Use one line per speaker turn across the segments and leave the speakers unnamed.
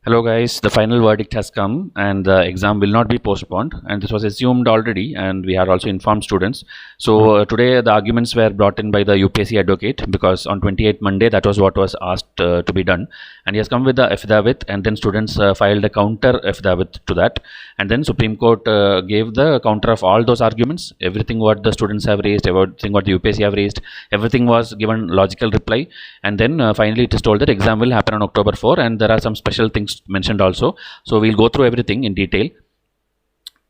Hello guys, the final verdict has come and the exam will not be postponed, and this was assumed already, and we had also informed students. So today the arguments were brought in by the UPSC advocate, because on 28th Monday that was what was asked to be done, and he has come with the affidavit, and then students filed a counter affidavit to that, and then Supreme Court gave the counter of all those arguments. Everything what the students have raised, everything what the UPSC have raised, everything was given logical reply, and then finally it is told that exam will happen on October 4, and there are some special things mentioned also. So we'll go through everything in detail.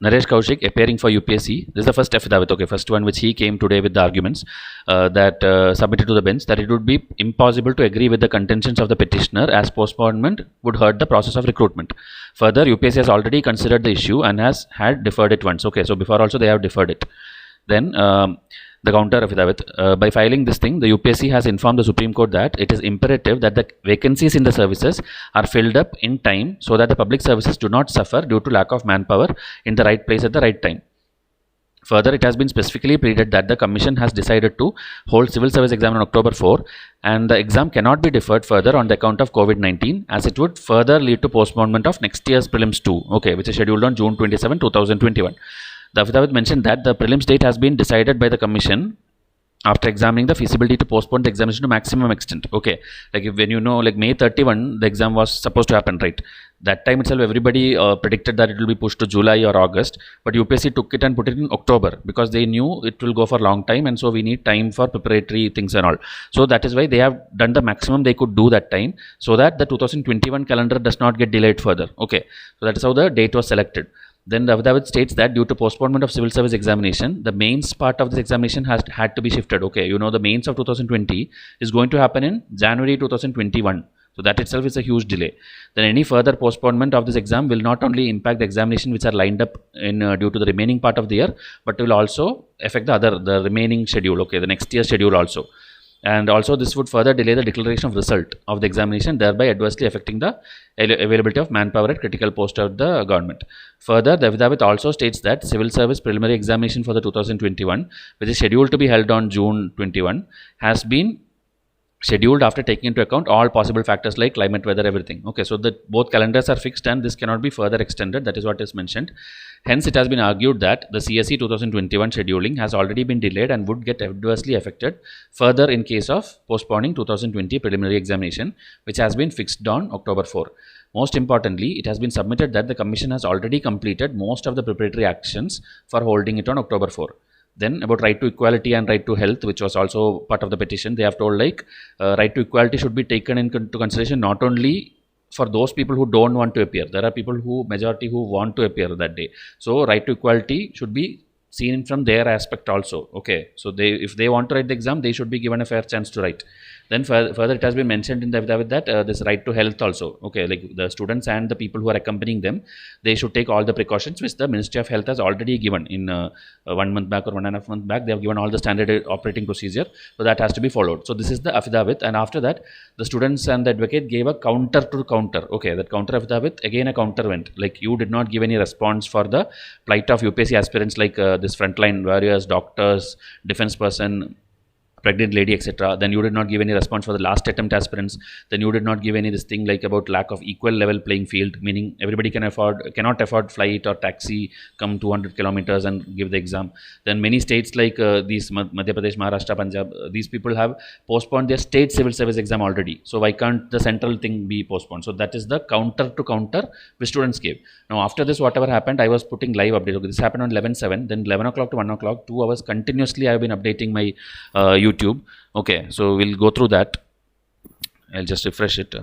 Naresh Kaushik appearing for UPSC. This is the first affidavit, okay, first one which he came today with the arguments that submitted to the bench, that it would be impossible to agree with the contentions of the petitioner, as postponement would hurt the process of recruitment. Further, UPSC has already considered the issue and had deferred it once. Okay, so before also they have deferred it. Then the counter affidavit. By filing this thing, the UPSC has informed the Supreme Court that it is imperative that the vacancies in the services are filled up in time, so that the public services do not suffer due to lack of manpower in the right place at the right time. Further, it has been specifically pleaded that the Commission has decided to hold civil service exam on October 4, and the exam cannot be deferred further on the account of COVID-19, as it would further lead to postponement of next year's prelims 2, okay, which is scheduled on June 27, 2021. The affidavit mentioned that the prelims date has been decided by the Commission after examining the feasibility to postpone the examination to maximum extent. Okay, like when like May 31 the exam was supposed to happen, right? That time itself everybody predicted that it will be pushed to July or August, but UPSC took it and put it in October, because they knew it will go for a long time, and so we need time for preparatory things and all. So that is why they have done the maximum they could do that time, so that the 2021 calendar does not get delayed further. Okay, so that is how the date was selected. Then the affidavit states that due to postponement of civil service examination, the mains part of this examination had to be shifted. Okay, the mains of 2020 is going to happen in January 2021. So that itself is a huge delay. Then any further postponement of this exam will not only impact the examination which are lined up in due to the remaining part of the year, but will also affect the remaining schedule. Okay, the next year schedule also. And also this would further delay the declaration of result of the examination, thereby adversely affecting the availability of manpower at critical posts of the government. Further, the affidavit also states that civil service preliminary examination for the 2021, which is scheduled to be held on June 21, has been scheduled after taking into account all possible factors like climate, weather, everything. Okay, so that both calendars are fixed and this cannot be further extended. That is what is mentioned. Hence, it has been argued that the CSE 2021 scheduling has already been delayed and would get adversely affected further in case of postponing 2020 preliminary examination, which has been fixed on October 4. Most importantly, it has been submitted that the Commission has already completed most of the preparatory actions for holding it on October 4. Then about right to equality and right to health, which was also part of the petition, they have told right to equality should be taken into consideration not only for those people who don't want to appear. There are people majority who want to appear that day. So right to equality should be seen from their aspect also. Okay, so if they want to write the exam, they should be given a fair chance to write. Then further, it has been mentioned in the affidavit that this right to health also, okay, like the students and the people who are accompanying them, they should take all the precautions which the Ministry of Health has already given in 1 month back or 1.5 months back. They have given all the standard operating procedure, so that has to be followed. So this is the affidavit, and after that, the students and the advocate gave a counter to counter. Okay, that counter affidavit, again a counter went, like you did not give any response for the plight of UPSC aspirants, like this frontline warriors, doctors, defense person, pregnant lady, etc. Then you did not give any response for the last attempt aspirants. Then you did not give any this thing like about lack of equal level playing field, meaning everybody cannot afford flight or taxi, come 200 kilometers and give the exam. Then many states like these Madhya Pradesh, Maharashtra, Punjab, these people have postponed their state civil service exam already. So why can't the central thing be postponed? So that is the counter to counter which students gave. Now after this, whatever happened, I was putting live updates. Okay, this happened on 11/7. Then 11 o'clock to 1 o'clock, 2 hours continuously I have been updating my YouTube. Okay, so we'll go through that. I'll just refresh it.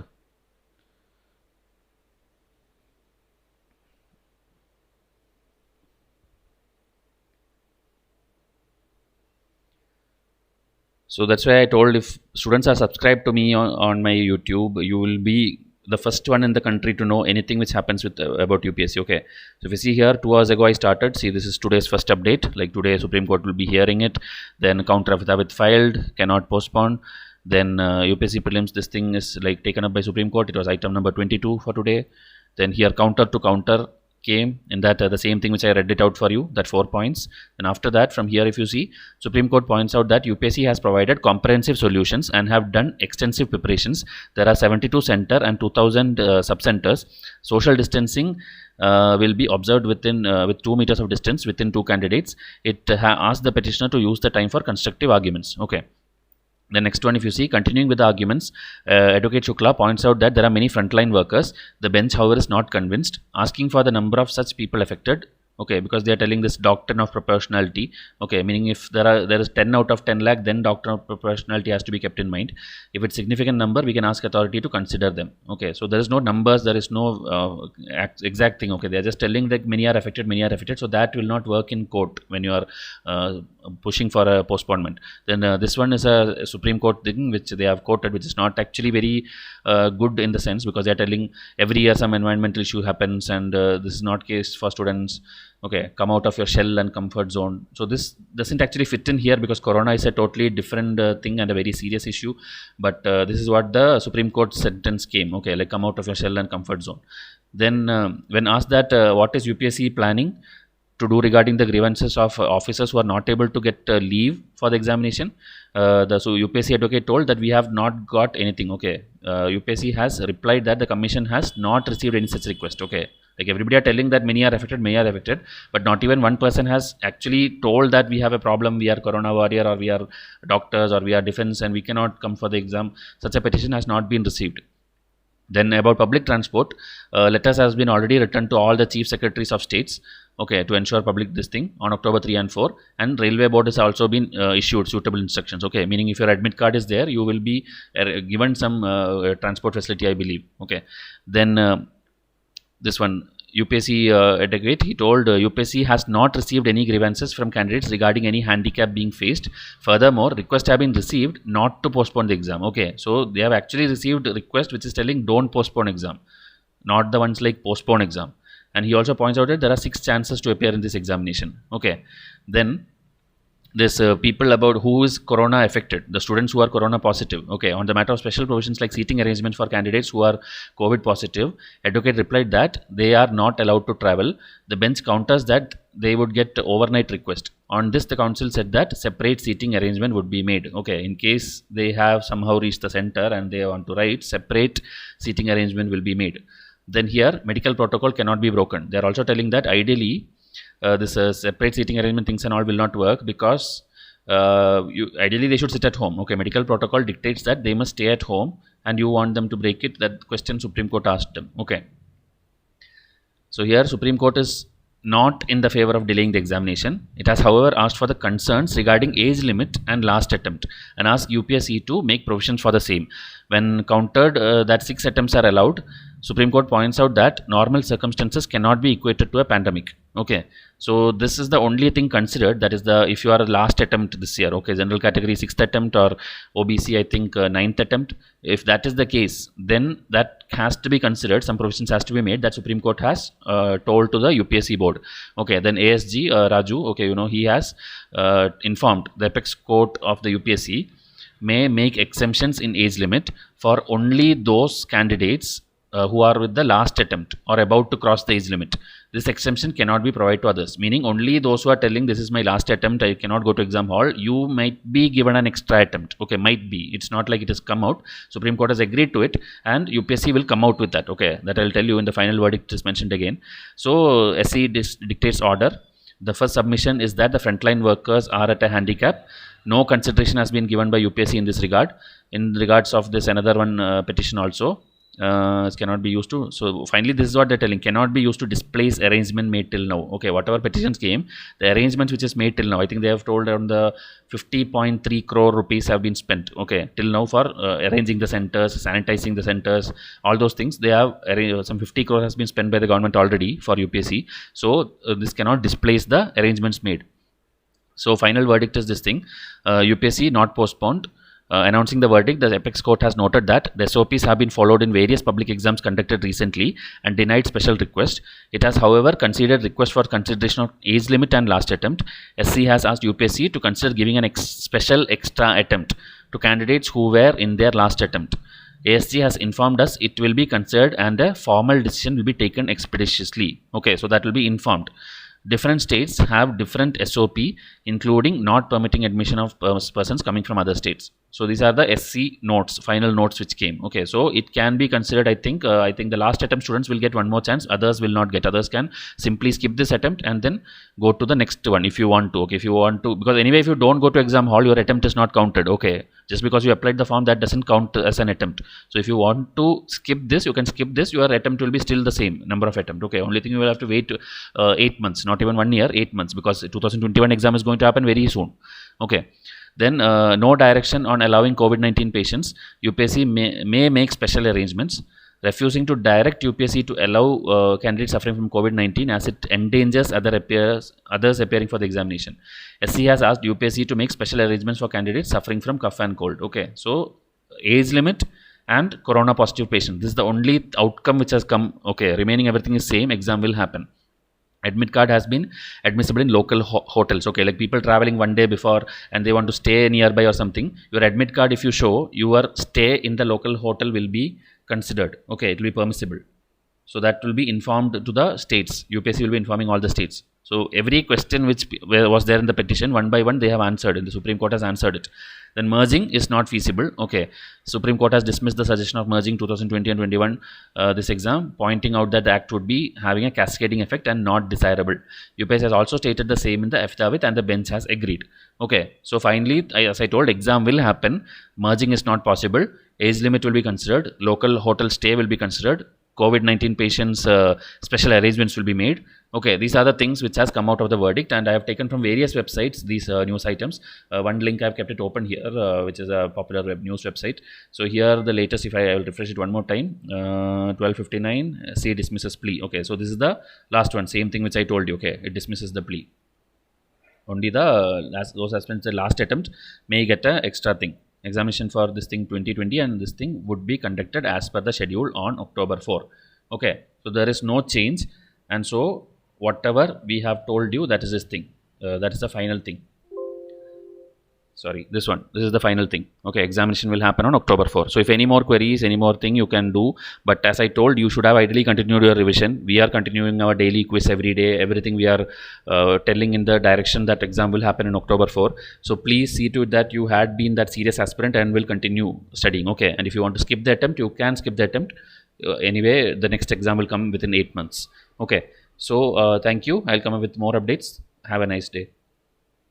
So that's why I told, if students are subscribed to me on my YouTube, you will be the first one in the country to know anything which happens with about UPSC. Okay, so if you see here, 2 hours ago I started. See, this is today's first update. Like today, Supreme Court will be hearing it. Then counter affidavit filed, cannot postpone. Then UPSC prelims, this thing is like taken up by Supreme Court. It was item number 22 for today. Then here counter to counter. came in that the same thing which I read it out for you, that 4 points. And after that, from here if you see, Supreme Court points out that UPSC has provided comprehensive solutions and have done extensive preparations. There are 72 center and 2000 sub-centers. Social distancing will be observed within with 2 meters of distance within two candidates. It asked the petitioner to use the time for constructive arguments. Okay. The next one, if you see, continuing with the arguments, Advocate Shukla points out that there are many frontline workers. The bench, however, is not convinced, asking for the number of such people affected. Okay, because they are telling this doctrine of proportionality. Okay, meaning if there is 10 out of 10 lakh, then doctrine of proportionality has to be kept in mind. If it's significant number, we can ask authority to consider them. Okay, so there is no numbers, there is no exact thing. Okay, they are just telling that many are affected, so that will not work in court when you are pushing for a postponement. Then this one is a Supreme Court thing which they have quoted, which is not actually very good in the sense, because they are telling every year some environmental issue happens, and this is not case for students. Okay, come out of your shell and comfort zone. So this doesn't actually fit in here, because corona is a totally different thing and a very serious issue. But this is what the Supreme Court sentence came. Okay, like come out of your shell and comfort zone. Then when asked that what is UPSC planning to do regarding the grievances of officers who are not able to get leave for the examination, so UPSC advocate told that we have not got anything. Okay, UPSC has replied that the commission has not received any such request. Okay, like everybody are telling that many are affected, but not even one person has actually told that we have a problem, we are corona warrior, or we are doctors, or we are defense and we cannot come for the exam. Such a petition has not been received. Then about public transport, letters has been already written to all the chief secretaries of states, okay, to ensure public this thing on October 3 and 4, and railway board has also been issued suitable instructions. Okay, meaning if your admit card is there, you will be given some transport facility, I believe. Okay, then this one, UPSC advocate, he told UPSC has not received any grievances from candidates regarding any handicap being faced. Furthermore, requests have been received not to postpone the exam. Okay, so they have actually received a request which is telling don't postpone exam, not the ones like postpone exam. And he also points out that there are 6 chances to appear in this examination. Okay, then this people about who is corona affected, the students who are corona positive. Okay, on the matter of special provisions like seating arrangements for candidates who are COVID positive, advocate replied that they are not allowed to travel. The bench counters that they would get overnight request. On this, the council said that separate seating arrangement would be made. Okay, in case they have somehow reached the center and they want to write, separate seating arrangement will be made. Then here, medical protocol cannot be broken. They are also telling that ideally this separate seating arrangement things and all will not work, because ideally they should sit at home. Okay, medical protocol dictates that they must stay at home, and you want them to break it. That question Supreme Court asked them. Okay, so here Supreme Court is not in the favor of delaying the examination. It has, however, asked for the concerns regarding age limit and last attempt, and asked UPSC to make provisions for the same. When countered that 6 attempts are allowed, Supreme Court points out that normal circumstances cannot be equated to a pandemic. Okay, so this is the only thing considered, that is the if you are a last attempt this year. Okay, general category 6th attempt, or OBC I think 9th attempt. If that is the case, then that has to be considered. Some provisions has to be made that Supreme Court has told to the UPSC board. Okay, then ASG Raju, okay, you know, he has informed the apex court of the UPSC may make exemptions in age limit for only those candidates who are with the last attempt or about to cross the age limit. This exemption cannot be provided to others, meaning only those who are telling this is my last attempt, I cannot go to exam hall, you might be given an extra attempt. Okay, might be, it's not like it has come out. Supreme Court has agreed to it, and UPSC will come out with that. Okay, that I'll tell you in the final verdict is mentioned again. So SC dictates order. The first submission is that the frontline workers are at a handicap. No consideration has been given by UPSC in this regard. In regards of this another one petition also, cannot be used to. So finally this is what they're telling, cannot be used to displace arrangement made till now. Okay, whatever petitions came, the arrangements which is made till now, I think they have told around the 50.3 crore rupees have been spent, okay, till now for arranging the centers, sanitizing the centers, all those things. They have some 50 crore has been spent by the government already for UPSC. So this cannot displace the arrangements made. So final verdict is this thing, UPSC not postponed. Announcing the verdict, the apex court has noted that the SOPs have been followed in various public exams conducted recently and denied special request. It has, however, considered request for consideration of age limit and last attempt. SC has asked UPSC to consider giving an special extra attempt to candidates who were in their last attempt. ASG has informed us it will be considered and a formal decision will be taken expeditiously. Okay, so that will be informed. Different states have different SOP, including not permitting admission of persons coming from other states. So these are the SC notes, final notes which came. Okay, so it can be considered. I think the last attempt students will get one more chance. Others will not get. Others can simply skip this attempt and then go to the next one if you want to. Okay, if you want to, because anyway, if you don't go to exam hall, your attempt is not counted. Okay, just because you applied the form, that doesn't count as an attempt. So if you want to skip this, you can skip this. Your attempt will be still the same number of attempt. Okay, only thing you will have to wait 8 months, not even 1 year, 8 months, because 2021 exam is going to happen very soon. Okay. Then no direction on allowing COVID-19 patients. UPSC may make special arrangements. Refusing to direct UPSC to allow candidates suffering from COVID-19 as it endangers others appearing for the examination. SC has asked UPSC to make special arrangements for candidates suffering from cough and cold. Okay, so age limit and corona positive patient. This is the only outcome which has come. Okay, remaining everything is same. Exam will happen. Admit card has been admissible in local hotels. Okay, like people traveling one day before and they want to stay nearby or something, your admit card, if you show, your stay in the local hotel will be considered. Okay, it will be permissible. So that will be informed to the states. UPSC will be informing all the states. So every question which was there in the petition, one by one they have answered, and the Supreme Court has answered it. Then merging is not feasible. Okay, Supreme Court has dismissed the suggestion of merging 2020 and 21 this exam, pointing out that the act would be having a cascading effect and not desirable. UPSC has also stated the same in the affidavit, and the bench has agreed. Okay, so finally, as I told, exam will happen. Merging is not possible. Age limit will be considered. Local hotel stay will be considered. COVID-19 patients special arrangements will be made. Okay, these are the things which has come out of the verdict, and I have taken from various websites these news items. One link I have kept it open here, which is a popular news website. So here the latest, if I will refresh it one more time, 12:59, C dismisses plea. Okay, so this is the last one, same thing which I told you. Okay, it dismisses the plea. Only those aspirants the last attempt may get a extra thing. Examination for this thing 2020 and this thing would be conducted as per the schedule on October 4. Okay, so there is no change, and so whatever we have told you, that is this thing, that is the final thing. Sorry, this is the final thing. Okay, examination will happen on October 4. So if any more queries, any more thing, you can do. But as I told, you should have ideally continued your revision. We are continuing our daily quiz every day. Everything we are telling in the direction that exam will happen in October 4. So please see to it that you had been that serious aspirant and will continue studying. Okay, and if you want to skip the attempt, you can skip the attempt. Anyway, the next exam will come within 8 months. Okay, so thank you. I'll come up with more updates. Have a nice day.